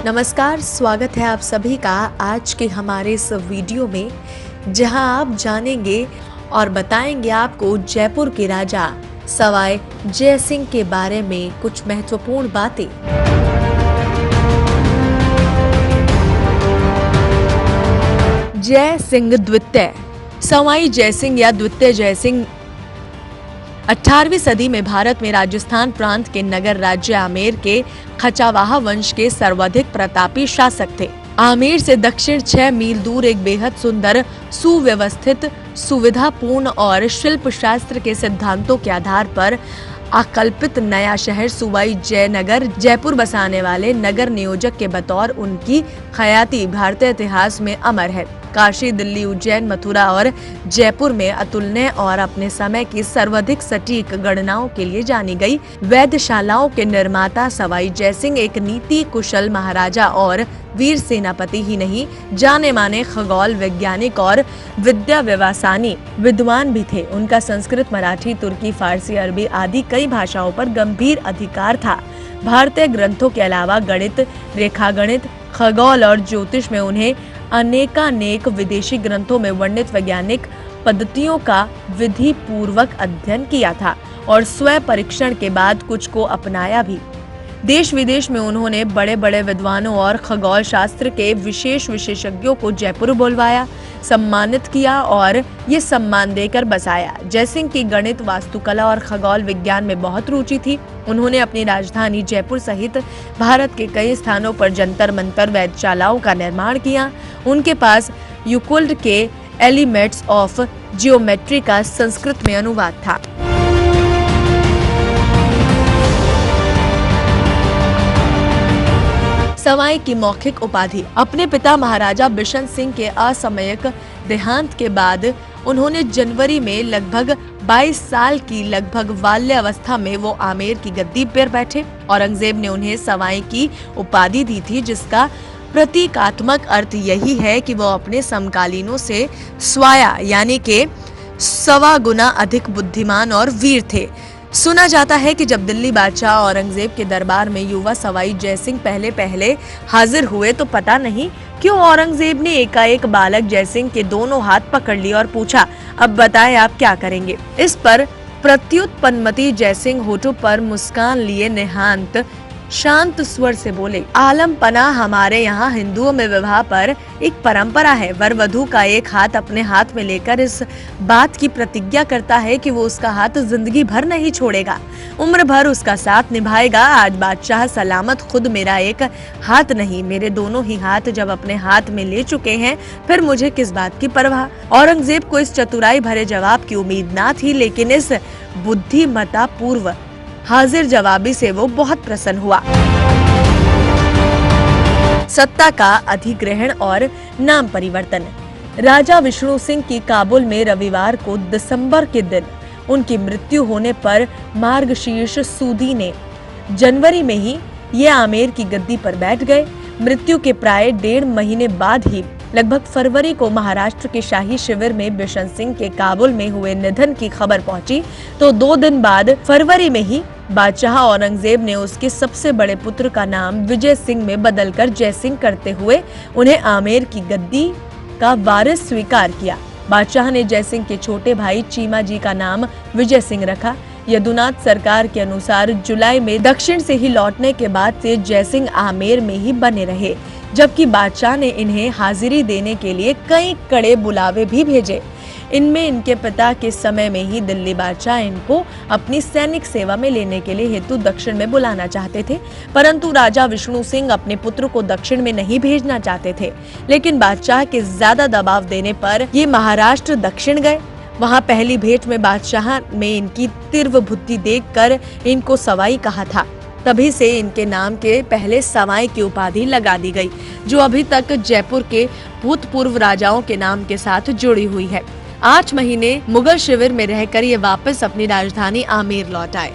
नमस्कार, स्वागत है आप सभी का आज के हमारे इस वीडियो में, जहां आप जानेंगे और बताएंगे आपको जयपुर के राजा सवाई जय सिंह के बारे में कुछ महत्वपूर्ण बातें। जय सिंह द्वितीय सवाई जय सिंह या द्वितीय जय सिंह 18वीं सदी में भारत में राजस्थान प्रांत के नगर राज्य आमेर के खचावाहा वंश के सर्वाधिक प्रतापी शासक थे। आमेर से दक्षिण 6 मील दूर एक बेहद सुंदर, सुव्यवस्थित, सुविधापूर्ण और शिल्प शास्त्र के सिद्धांतों के आधार पर आकल्पित नया शहर सुवाई जयनगर जयपुर बसाने वाले नगर नियोजक के बतौर उनकी ख्याति भारतीय इतिहास में अमर है। काशी, दिल्ली, उज्जैन, मथुरा और जयपुर में अतुलनीय और अपने समय की सर्वाधिक सटीक गणनाओं के लिए जानी गई वेधशालाओं के निर्माता सवाई जय सिंह एक नीति कुशल महाराजा और वीर सेनापति ही नहीं, जाने माने खगोल वैज्ञानिक और विद्या व्यवसायी विद्वान भी थे। उनका संस्कृत, मराठी, तुर्की, फारसी, अरबी आदि कई भाषाओं पर गंभीर अधिकार था। भारतीय ग्रंथों के अलावा गणित, रेखागणित, खगोल और ज्योतिष में उन्हें अनेकानेक विदेशी ग्रंथों में वर्णित वैज्ञानिक पद्धतियों का विधि पूर्वक अध्ययन किया था और स्वयं परीक्षण के बाद कुछ को अपनाया भी। देश विदेश में उन्होंने बड़े बड़े विद्वानों और खगोल शास्त्र के विशेषज्ञों को जयपुर बुलवाया, सम्मानित किया और ये सम्मान देकर बसाया। जय सिंह की गणित, वास्तुकला और खगोल विज्ञान में बहुत रुचि थी। उन्होंने अपनी राजधानी जयपुर सहित भारत के कई स्थानों पर जंतर मंतर वेधशालाओं का निर्माण किया। उनके पास यूक्लिड के एलिमेंट्स ऑफ जियोमेट्री का संस्कृत में अनुवाद था। सवाई की मौखिक उपाधि। अपने पिता महाराजा बिशन सिंह के असामयिक देहांत के बाद उन्होंने जनवरी में लगभग 22 साल की लगभग बाल्यावस्था में वो आमेर की गद्दी पर बैठे। औरंगजेब ने उन्हें सवाई की उपाधि दी थी, जिसका प्रतीकात्मक अर्थ यही है कि वो अपने समकालीनों से स्वाया यानी के 1.25 गुना अधिक बुद्धिमान और वीर थे। सुना जाता है कि जब दिल्ली बादशाह औरंगजेब के दरबार में युवा सवाई जय सिंह पहले हाजिर हुए तो पता नहीं क्यों औरंगजेब ने एकाएक बालक जय सिंह के दोनों हाथ पकड़ लिए और पूछा, अब बताएं आप क्या करेंगे। इस पर प्रत्युत्पन्नमति जय सिंह होठों पर मुस्कान लिए निहांत शांत स्वर से बोले, आलम पना हमारे यहाँ हिंदुओं में विवाह पर एक परंपरा है। वर वधू का एक हाथ अपने हाथ में लेकर इस बात की प्रतिज्ञा करता है कि वो उसका हाथ जिंदगी भर नहीं छोड़ेगा, उम्र भर उसका साथ निभाएगा। आज बादशाह सलामत खुद मेरा एक हाथ नहीं, मेरे दोनों ही हाथ जब अपने हाथ में ले चुके हैं, फिर मुझे किस बात की परवाह। औरंगजेब को इस चतुराई भरे जवाब की उम्मीद ना थी, लेकिन इस बुद्धिमता पूर्व हाजिर जवाबी से वो बहुत प्रसन्न हुआ। सत्ता का अधिग्रहण और नाम परिवर्तन। राजा विष्णु सिंह की काबुल में रविवार को दिसंबर के दिन उनकी मृत्यु होने पर मार्गशीर्ष सूदी ने जनवरी में ही ये आमेर की गद्दी पर बैठ गए। मृत्यु के प्राय 1.5 महीने बाद ही लगभग फरवरी को महाराष्ट्र के शाही शिविर में बिशन सिंह के काबुल में हुए निधन की खबर पहुंची, तो 2 दिन बाद फरवरी में ही बादशाह औरंगजेब ने उसके सबसे बड़े पुत्र का नाम विजय सिंह में बदलकर जय सिंह करते हुए उन्हें आमेर की गद्दी का वारिस स्वीकार किया। बादशाह ने जय सिंह के छोटे भाई चीमा जी का नाम विजय सिंह रखा। यदुनाथ सरकार के अनुसार जुलाई में दक्षिण से ही लौटने के बाद से जय सिंह आमेर में ही बने रहे, जबकि बादशाह ने इन्हें हाजिरी देने के लिए कई कड़े बुलावे भी भेजे। इनमें इनके पिता के समय में ही दिल्ली बादशाह इनको अपनी सैनिक सेवा में लेने के लिए हेतु दक्षिण में बुलाना चाहते थे, परंतु राजा विष्णु सिंह अपने पुत्र को दक्षिण में नहीं भेजना चाहते थे। लेकिन बादशाह के ज्यादा दबाव देने पर ये महाराष्ट्र दक्षिण गए। वहां पहली भेंट में बादशाह में इनकी तीव्र बुद्धि देखकर इनको सवाई कहा था। तभी से इनके नाम के पहले सवाई की उपाधि लगा दी गई, जो अभी तक जयपुर के भूतपूर्व राजाओं के नाम के साथ जुड़ी हुई है। 8 महीने मुगल शिविर में रहकर ये वापस अपनी राजधानी आमेर लौट आए।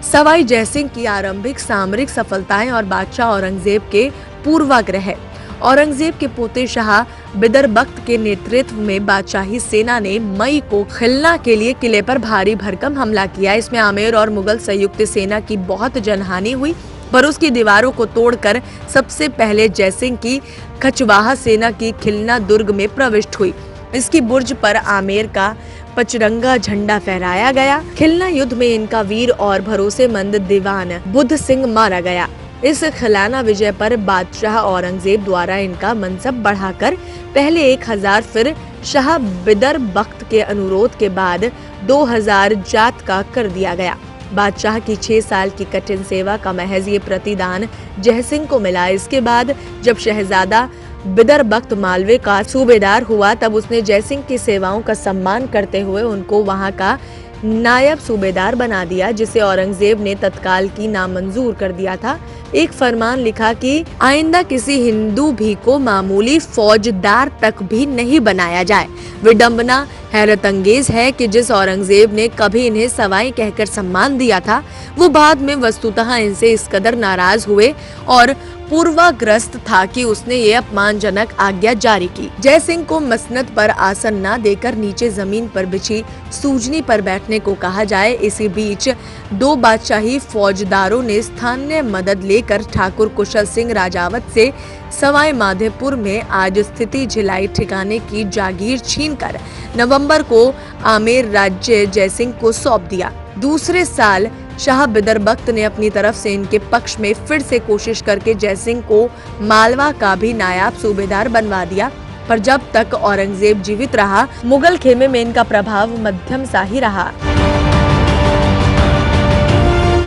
सवाई जय सिंह की आरंभिक सामरिक सफलताएं और बादशाह औरंगजेब के पूर्वाग्रह। औरंगजेब के पोते शाह बिदरबख्त के नेतृत्व में बादशाही सेना ने मई को खिलना के लिए किले पर भारी भरकम हमला किया। इसमें आमेर और मुगल संयुक्त सेना की बहुत जनहानि हुई, पर उसकी दीवारों को तोड़कर सबसे पहले जयसिंह की खचवाहा सेना की खिलना दुर्ग में प्रविष्ट हुई। इसकी बुर्ज पर आमेर का पचरंगा झंडा फहराया गया। खिलना युद्ध में इनका वीर और भरोसेमंद दीवान बुद्ध सिंह मारा गया। इस खिलाना विजय पर बादशाह औरंगजेब द्वारा इनका मनसब बढ़ाकर पहले 1000 फिर शाह बिदरबख्त के अनुरोध के बाद 2000 जात का कर दिया गया। बादशाह की 6 साल की कठिन सेवा का महज ये प्रतिदान जयसिंह को मिला। इसके बाद जब शहजादा बिदरबख्त मालवे का सूबेदार हुआ, तब उसने जयसिंह की सेवाओं का सम्मान करते हुए उनको वहां का नायब सूबेदार बना दिया, जिसे औरंगजेब ने तत्काल की नामंजूर कर दिया था। एक फरमान लिखा कि आइंदा किसी हिंदू भी को मामूली फौजदार तक भी नहीं बनाया जाए। विडंबना हैरत अंगेज है कि जिस औरंगजेब ने कभी इन्हें सवाई कहकर सम्मान दिया था, वो बाद में वस्तुतः इनसे इस कदर नाराज हुए और पूर्वाग्रस्त था कि उसने ये अपमानजनक आज्ञा जारी की। जयसिंह को मसनद पर आसन न देकर नीचे जमीन पर बिछी सूजनी पर बैठने को कहा जाए। इसी बीच 2 बादशाही फौजदारों ने स्थानीय मदद लेकर ठाकुर कुशल सिंह राजावत से सवाई माधोपुर में आज स्थिति झिलाई ठिकाने की जागीर छीनकर नवंबर को आमेर राज्य जयसिंह को सौंप दिया। दूसरे साल शाह बिदरबख्त ने अपनी तरफ से इनके पक्ष में फिर से कोशिश करके जयसिंह को मालवा का भी नायाब सूबेदार बनवा दिया, पर जब तक औरंगजेब जीवित रहा, मुगल खेमे में इनका प्रभाव मध्यम सा ही रहा।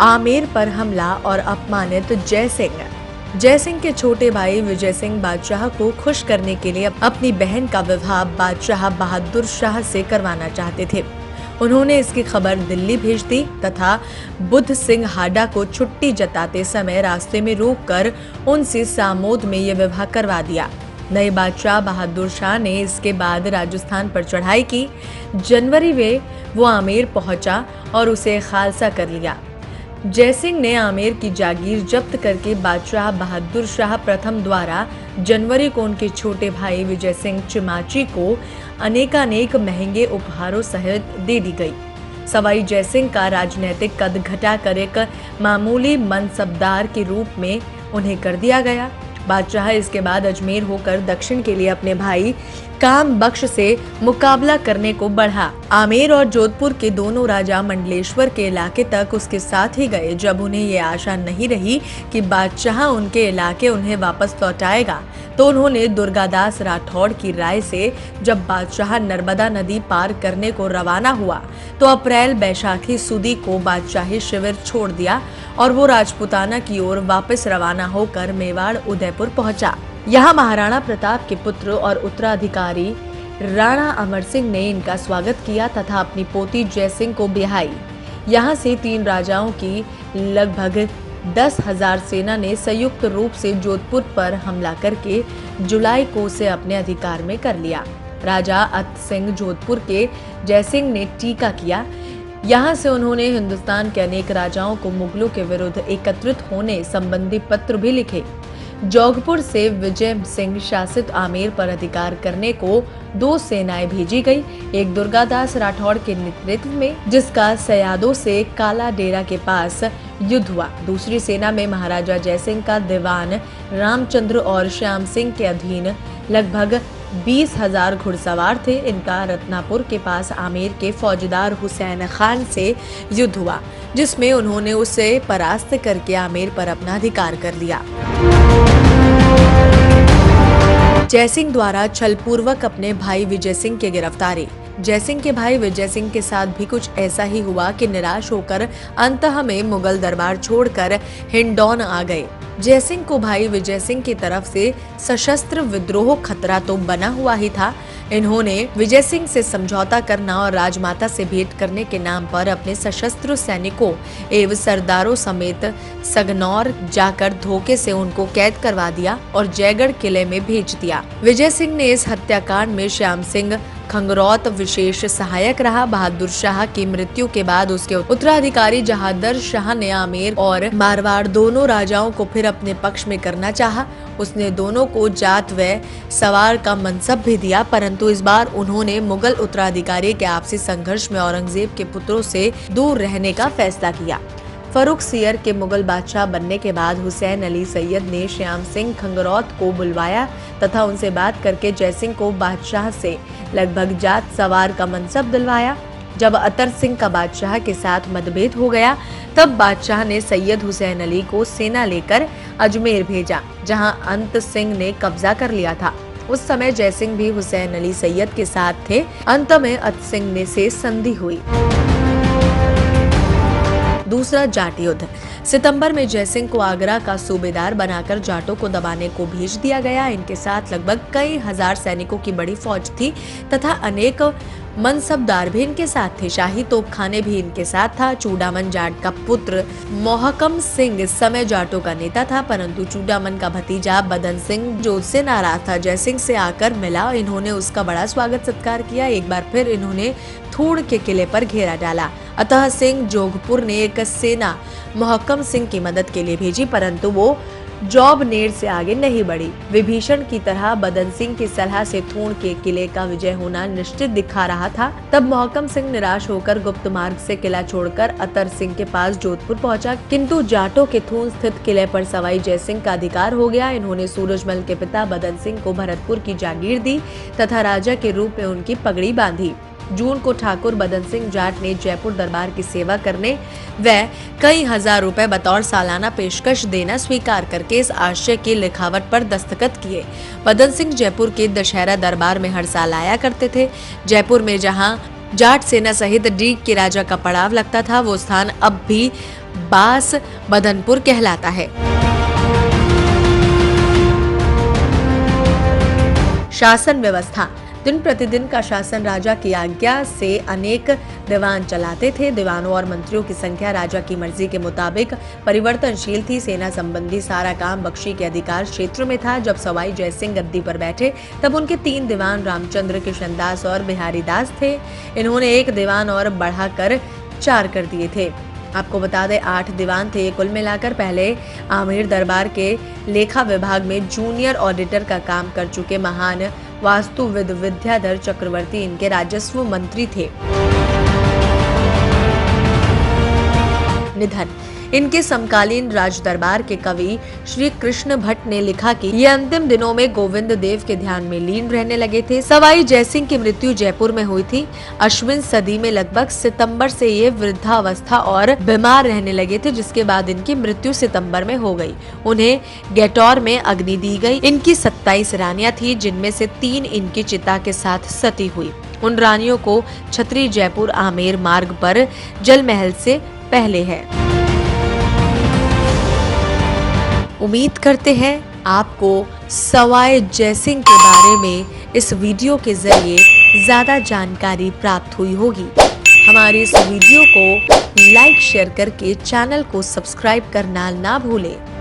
आमेर पर हमला और अपमानित जयसिंह के छोटे भाई विजय सिंह बादशाह को खुश करने के लिए अपनी बहन का विवाह बादशाह बहादुर शाह से करवाना चाहते थे। उन्होंने इसकी खबर दिल्ली भेज दी तथा बुद्ध सिंह हाडा को छुट्टी जताते समय रास्ते में रोककर उनसे सामोद में ये विवाह करवा दिया। नए बादशाह बहादुर शाह ने इसके बाद राजस्थान पर चढ़ाई की। जनवरी में वो आमेर पहुंचा और उसे खालसा कर लिया। जयसिंह ने आमेर की जागीर जब्त करके बादशाह बहादुर शाह प्रथम द्वारा जनवरी को उनके छोटे भाई विजय सिंह चिमाची को अनेकानेक महंगे उपहारों सहित दे दी गई। सवाई जयसिंह का राजनीतिक कद घटाकर एक मामूली मनसबदार के रूप में उन्हें कर दिया गया। बादशाह इसके बाद अजमेर होकर दक्षिण के लिए अपने भाई काम बख्श से मुकाबला करने को बढ़ा। आमेर और जोधपुर के दोनों राजा मंडलेश्वर के इलाके तक उसके साथ ही गए। जब उन्हें ये आशा नहीं रही कि बादशाह उनके इलाके उन्हें वापस लौटाएगा, तो उन्होंने दुर्गादास राठौड़ की राय से जब बादशाह नर्मदा नदी पार करने को रवाना हुआ, तो अप्रैल बैशाखी सुदी को बादशाही शिविर छोड़ दिया और वो राजपुताना की ओर वापस रवाना होकर मेवाड़ उदयपुर पहुंचा। यहाँ महाराणा प्रताप के पुत्र और उत्तराधिकारी राणा अमर सिंह ने इनका स्वागत किया तथा अपनी पोती जयसिंह को ब्याही। यहाँ से 3 राजाओं की लगभग 10,000 सेना ने संयुक्त रूप से जोधपुर पर हमला करके जुलाई को उसे अपने अधिकार में कर लिया। राजा अत सिंह जोधपुर के जयसिंह ने टीका किया। यहाँ से उन्होंने हिंदुस्तान के अनेक राजाओं को मुगलों के विरुद्ध एकत्रित होने संबंधी पत्र भी लिखे। जोधपुर से विजय सिंह शासित आमेर पर अधिकार करने को 2 सेनाएं भेजी गई। एक दुर्गादास राठौड़ के नेतृत्व में, जिसका सयादों से काला डेरा के पास युद्ध हुआ। दूसरी सेना में महाराजा जयसिंह का दीवान रामचंद्र और श्याम सिंह के अधीन लगभग 20,000 घुड़सवार थे। इनका रत्नापुर के पास आमेर के फौजदार हुसैन खान से युद्ध हुआ, जिसमें उन्होंने उसे परास्त करके आमेर पर अपना अधिकार कर लिया। जयसिंह द्वारा छलपूर्वक अपने भाई विजय सिंह की गिरफ्तारी। जयसिंह के भाई विजय सिंह के साथ भी कुछ ऐसा ही हुआ कि निराश होकर अंततः में मुगल दरबार छोड़कर हिंडौन आ गए। जयसिंह को भाई विजय सिंह की तरफ से सशस्त्र विद्रोह खतरा तो बना हुआ ही था। इन्होंने विजय सिंह से समझौता करना और राजमाता से भेंट करने के नाम पर अपने सशस्त्र सैनिकों एवं सरदारों समेत सगनौर जाकर धोखे से उनको कैद करवा दिया और जयगढ़ किले में भेज दिया। विजय सिंह ने इस हत्याकांड में श्याम सिंह खंगरौत विशेष सहायक रहा। बहादुर शाह की मृत्यु के बाद उसके उत्तराधिकारी जहादर शाह ने आमेर और मारवाड़ दोनों राजाओं को फिर अपने पक्ष में करना चाहा। उसने दोनों को जाट व सवार का मनसब भी दिया, परंतु इस बार उन्होंने मुगल उत्तराधिकारी के आपसी संघर्ष में औरंगजेब के पुत्रों से दूर रहने का फैसला किया। फर्रुख सियर के मुगल बादशाह बनने के बाद हुसैन अली सैयद ने श्याम सिंह खंगरौत को बुलवाया तथा उनसे बात करके जयसिंह को बादशाह से लगभग जाट सवार का मनसब दिलवाया। जब अतर सिंह का बादशाह के साथ मतभेद हो गया, तब बादशाह ने सैयद हुसैन अली को सेना लेकर अजमेर भेजा, जहां अंत सिंह ने कब्जा कर लिया था। उस समय जयसिंह भी हुसैन अली सैयद के साथ थे। अंत में अत सिंह से संधि हुई। दूसरा जाट युद्ध। सितंबर में जयसिंह को आगरा का सूबेदार बनाकर जाटों को दबाने को भेज दिया गया। इनके साथ लगभग कई हजार सैनिकों की बड़ी फौज थी तथा अनेक मनसबदार भी इनके साथ थे। शाही तोपखाने भी इनके साथ था। चूड़ामन जाट का पुत्र मोहकम सिंह इस समय जाटों का नेता था, परंतु चूड़ामन का भतीजा बदन सिंह जो उससे नाराज था, जयसिंह से आकर मिला। इन्होंने उसका बड़ा स्वागत सत्कार किया। एक बार फिर इन्होंने थूड़ के किले पर घेरा डाला। अतः सिंह जोधपुर ने एक सेना मोहकम सिंह की मदद के लिए भेजी, परंतु वो जौबनेर से आगे नहीं बढ़ी। विभीषण की तरह बदन सिंह की सलाह से थूण के किले का विजय होना निश्चित दिखा रहा था। तब मोहकम सिंह निराश होकर गुप्त मार्ग से किला छोड़कर अतर सिंह के पास जोधपुर पहुंचा, किंतु जाटों के थूण स्थित किले पर सवाई जयसिंह का अधिकार हो गया। इन्होंने सूरजमल के पिता बदन सिंह को भरतपुर की जागीर दी तथा राजा के रूप में उनकी पगड़ी बांधी। जून को ठाकुर बदन सिंह जाट ने जयपुर दरबार की सेवा करने व कई हजार रुपए बतौर सालाना पेशकश देना स्वीकार करके इस आशय की लिखावट पर दस्तखत किए। बदन सिंह जयपुर के दशहरा दरबार में हर साल आया करते थे। जयपुर में जहां जाट सेना सहित डीग के राजा का पड़ाव लगता था, वो स्थान अब भी बास बदनपुर कहलाता है। शासन व्यवस्था। दिन प्रतिदिन का शासन राजा की आज्ञा से अनेक दीवान चलाते थे। दीवानों और मंत्रियों की संख्या राजा की मर्जी के मुताबिक परिवर्तनशील थी। सेना संबंधी सारा काम बख्शी के अधिकार क्षेत्र में था। जब सवाई जयसिंह गद्दी पर बैठे, तब उनके 3 दीवान रामचंद्र, किशनदास और बिहारी दास थे। इन्होंने एक दीवान और बढ़ाकर 4 कर दिए थे। आपको बता दें 8 दीवान थे। कुल मिलाकर पहले आमेर दरबार के लेखा विभाग में जूनियर ऑडिटर का काम कर चुके महान वास्तुविद विद्याधर चक्रवर्ती इनके राजस्व मंत्री थे। निधन। इनके समकालीन राज दरबार के कवि श्री कृष्ण भट्ट ने लिखा कि ये अंतिम दिनों में गोविंद देव के ध्यान में लीन रहने लगे थे। सवाई जयसिंह की मृत्यु जयपुर में हुई थी। अश्विन सदी में लगभग सितंबर से ये वृद्धावस्था और बीमार रहने लगे थे, जिसके बाद इनकी मृत्यु सितंबर में हो गई। उन्हें गैटौर में अग्नि दी गई। इनकी 27 रानियां थी, जिनमें से 3 इनकी चिता के साथ सती हुई। उन रानियों को छतरी जयपुर आमेर मार्ग पर जल महल से पहले है। उम्मीद करते हैं आपको सवाई जयसिंह के बारे में इस वीडियो के जरिए ज्यादा जानकारी प्राप्त हुई होगी। हमारे इस वीडियो को लाइक शेयर करके चैनल को सब्सक्राइब करना ना भूलें।